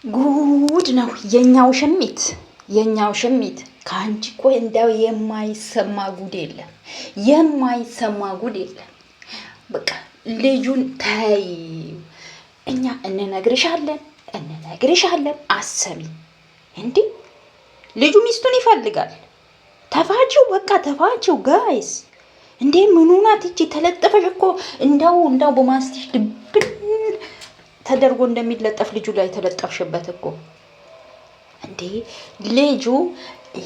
ጉድ ነው የኛው ሸሚት ከአንቺ እኮ እንደው የማይሰማ ጉድ የለም፣ የማይሰማ ጉድ የለም። በቃ ልጁን ተይ፣ እኛ እንነግርሻለን አሰሚ። እንዲህ ልጁ ሚስቱን ይፈልጋል። ተፋቺው፣ በቃ ተፋቺው ጋይስ። እንዴ ምኑ ናት እቺ? ተለጠፈሽ እኮ እንደው በማስትሽ ድብን ተደርጎ እንደሚለጠፍ ልጁ ላይ ተለጠፍሽበት እኮ። እንዴ ልጁ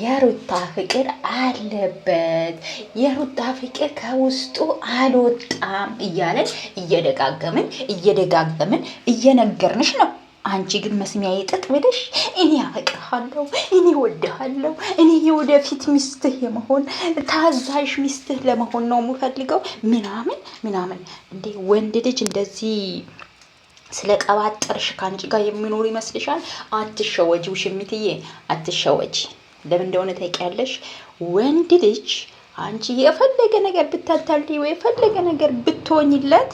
የሩታ ፍቅር አለበት፣ የሩታ ፍቅር ከውስጡ አልወጣም እያለን እየደጋገምን እየነገርንሽ ነው። አንቺ ግን መስሚያ ይጥጥ ብለሽ እኔ አፈቅርሃለሁ፣ እኔ ወድሃለሁ፣ እኔ የወደፊት ሚስትህ የመሆን ታዛዥ ሚስትህ ለመሆን ነው የምፈልገው ምናምን። እንዴ ወንድ ልጅ እንደዚህ ስለ ቀባጠርሽ ከአንቺ ጋር የሚኖር ይመስልሻል? አትሸወጂ ውሽሚትዬ፣ አትሸወጂ። ለምን እንደሆነ ታውቂያለሽ? ወንድ ልጅ አንቺ የፈለገ ነገር ብታታልይ ወይ የፈለገ ነገር ብትሆኝለት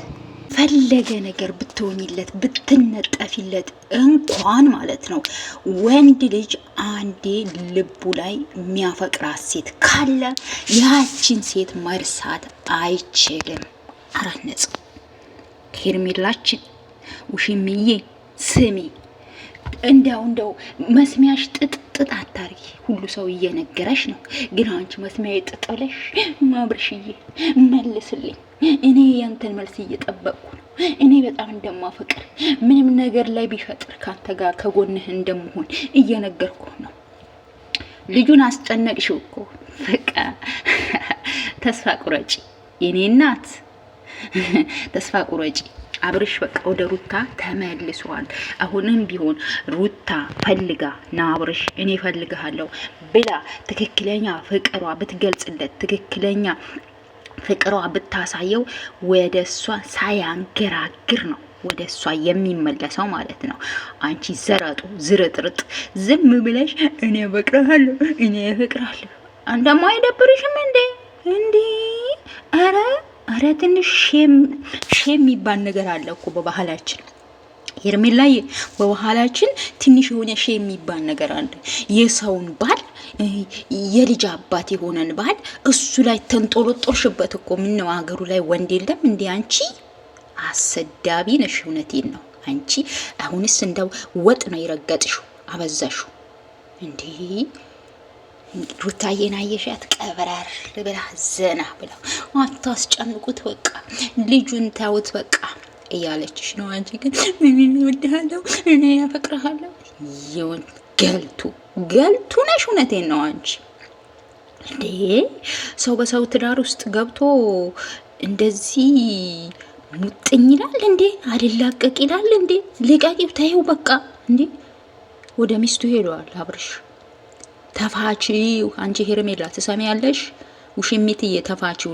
ብትነጠፊለት እንኳን ማለት ነው፣ ወንድ ልጅ አንዴ ልቡ ላይ የሚያፈቅራት ሴት ካለ ያችን ሴት መርሳት አይችልም። አራት ነጥብ። ሄርሜላችን ውሽምዬ ስሚ፣ እንደው መስሚያሽ ጥጥ አታርጊ። ሁሉ ሰው እየነገረሽ ነው፣ ግን አንቺ መስሚያ ጥጥ ብለሽ አብርሽዬ መልስልኝ። እኔ ያንተን መልስ እየጠበቅኩ ነው። እኔ በጣም እንደማፈቅር ምንም ነገር ላይ ቢፈጥር ካንተ ጋር ከጎንህ እንደምሆን እየነገርኩ ነው። ልጁን አስጨነቅሽው እኮ። በቃ ተስፋ ቁረጪ የኔ እናት፣ ተስፋ ቁረጪ። አብርሽ በቃ ወደ ሩታ ተመልሷል። አሁንም ቢሆን ሩታ ፈልጋ ና አብርሽ እኔ ፈልግሃለሁ ብላ ትክክለኛ ፍቅሯ ብትገልጽለት፣ ትክክለኛ ፍቅሯ ብታሳየው ወደ እሷ ሳያንገራግር ነው ወደ እሷ የሚመለሰው ማለት ነው። አንቺ ዘረጡ ዝርጥርጥ ዝም ብለሽ እኔ እፈቅርሃለሁ አንተማ አይደብርሽም እንዴ? አረ ትንሽ ሼም የሚባል ነገር አለ እኮ በባህላችን። ሄርሜላዬ በባህላችን ትንሽ የሆነ ሼም የሚባል ነገር አለ። የሰውን ባል የልጅ አባት የሆነን ባል እሱ ላይ ተንጦሎጦሽበት እኮ። ምነው ሀገሩ ላይ ወንድ የለም እንዴ? አንቺ አሰዳቢ ነሽ። እውነቴን ነው። አንቺ አሁንስ እንደው ወጥ ነው የረገጥሽው፣ አበዛሽው እንዴ። ሩታዬን አየሻት? ቀብራር ብላ ዘና ብላ አታስጨንቁት፣ በቃ ልጁን ታውት በቃ እያለችሽ ነው። አንቺ ግን ምን እወድሃለሁ እኔ ያፈቅርሃለሁ ይሁን ገልቱ ነሽ። እውነቴን ነው። አንቺ እንዴ ሰው በሰው ትዳር ውስጥ ገብቶ እንደዚህ ሙጥኝ ይላል እንዴ? አልላቀቅ ይላል እንዴ? ልቀቂው፣ ተይው በቃ እንዴ። ወደ ሚስቱ ሄደዋል አብርሽ። ተፋቺው አንቺ ሄርሜላ ትሰሚያለሽ? ውሽሚትዬ ተፋቺው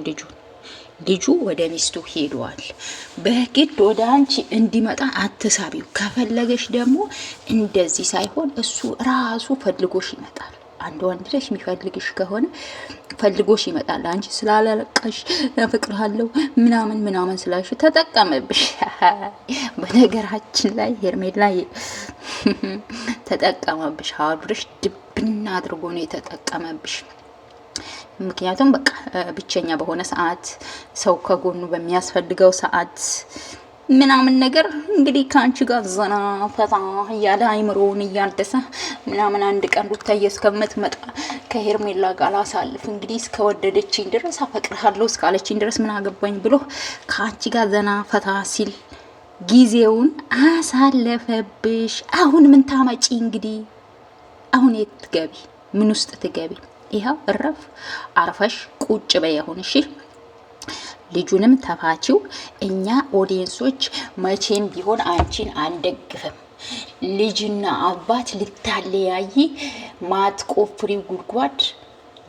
ልጁ ወደ ሚስቱ ሄዷል። በግድ ወደ አንቺ እንዲመጣ አትሳቢው። ከፈለገሽ ደግሞ እንደዚህ ሳይሆን እሱ ራሱ ፈልጎሽ ይመጣል። አንድ ወንድ ልጅ የሚፈልግሽ ከሆነ ፈልጎሽ ይመጣል። አንቺ ስላለቀሽ ፍቅርሃለሁ ምናምን ስላልሽ ተጠቀመብሽ። በነገራችን ላይ ሄርሜላ ተጠቀመብሽ። አብርሽ ድብና አድርጎ ነው የተጠቀመብሽ። ምክንያቱም በቃ ብቸኛ በሆነ ሰዓት፣ ሰው ከጎኑ በሚያስፈልገው ሰዓት ምናምን ነገር እንግዲህ ከአንቺ ጋር ዘና ፈታ እያለ አይምሮውን እያደሰ ምናምን አንድ ቀን ሩታዬ እስከምትመጣ ከሄርሜላ ጋር ላሳልፍ እንግዲህ እስከወደደችኝ ድረስ አፈቅርሃለሁ እስካለችኝ ድረስ ምን አገባኝ ብሎ ከአንቺ ጋር ዘና ፈታ ሲል ጊዜውን አሳለፈብሽ። አሁን ምን ታመጪ እንግዲህ? አሁን የት ትገቢ? ምን ውስጥ ትገቢ? ይኸው አርፈሽ ቁጭ በይ አሁን። እሺ ልጁንም ተፋቺው። እኛ ኦዲየንሶች መቼም ቢሆን አንቺን አንደግፍም። ልጅና አባት ልታለያይ ማትቆፍሪው ጉድጓድ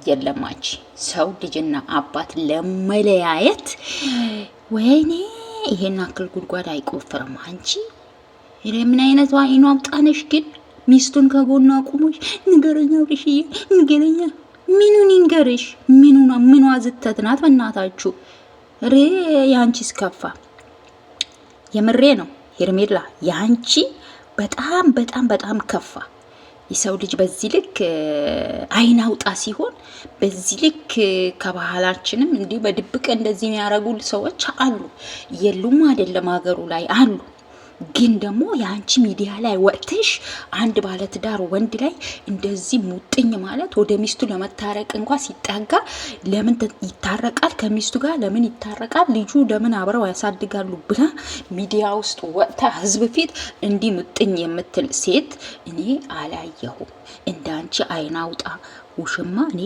የለም። አንቺ ሰው ልጅና አባት ለመለያየት ወይኔ ይሄን አክል ጉድጓድ አይቆፍርም። አንቺ ምን አይነት አይኗ አውጣነሽ ግን ሚስቱን ከጎኗ አቁሞሽ ንገረኛ ብሽዬ ንገረኛ። ምኑን ይንገርሽ? ምኗ ዝተት ናት? በእናታችሁ ያንቺስ ከፋ። የምሬ ነው ሄርሜላ፣ ያንቺ በጣም በጣም በጣም ከፋ። የሰው ልጅ በዚህ ልክ አይን አውጣ ሲሆን፣ በዚህ ልክ ከባህላችንም እንዲህ በድብቅ እንደዚህ የሚያደርጉ ሰዎች አሉ። የሉም አይደለም፣ ሀገሩ ላይ አሉ። ግን ደግሞ የአንቺ ሚዲያ ላይ ወጥተሽ አንድ ባለትዳር ወንድ ላይ እንደዚህ ሙጥኝ ማለት ወደ ሚስቱ ለመታረቅ እንኳ ሲጠጋ ለምን ይታረቃል? ከሚስቱ ጋር ለምን ይታረቃል? ልጁ ለምን አብረው ያሳድጋሉ ብላ ሚዲያ ውስጥ ወጥታ ህዝብ ፊት እንዲህ ሙጥኝ የምትል ሴት እኔ አላየሁም። እንዳንቺ አይን አውጣ ውሽማ እኔ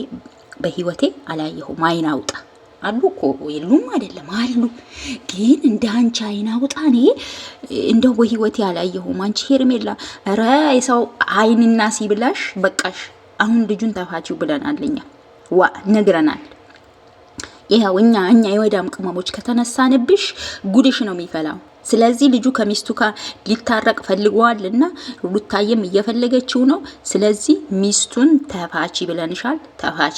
በህይወቴ አላየሁም። አይን አውጣ አሉ እኮ የሉም አይደለም አሉ። ግን እንደ አንቺ አይን አውጣ እኔ እንደው በህይወቴ አላየሁም። አንቺ ሄርሜላ ኧረ የሰው አይንና ሲብላሽ በቃሽ። አሁን ልጁን ተፋቺው ብለናል፣ እኛ ነግረናል። ይኸው እኛ የወዳም ቅመሞች ከተነሳንብሽ ጉድሽ ነው የሚፈላው። ስለዚህ ልጁ ከሚስቱ ጋር ሊታረቅ ፈልጓልና ሩታየም እየፈለገችው ነው። ስለዚህ ሚስቱን ተፋቺ ብለንሻል፣ ተፋቺ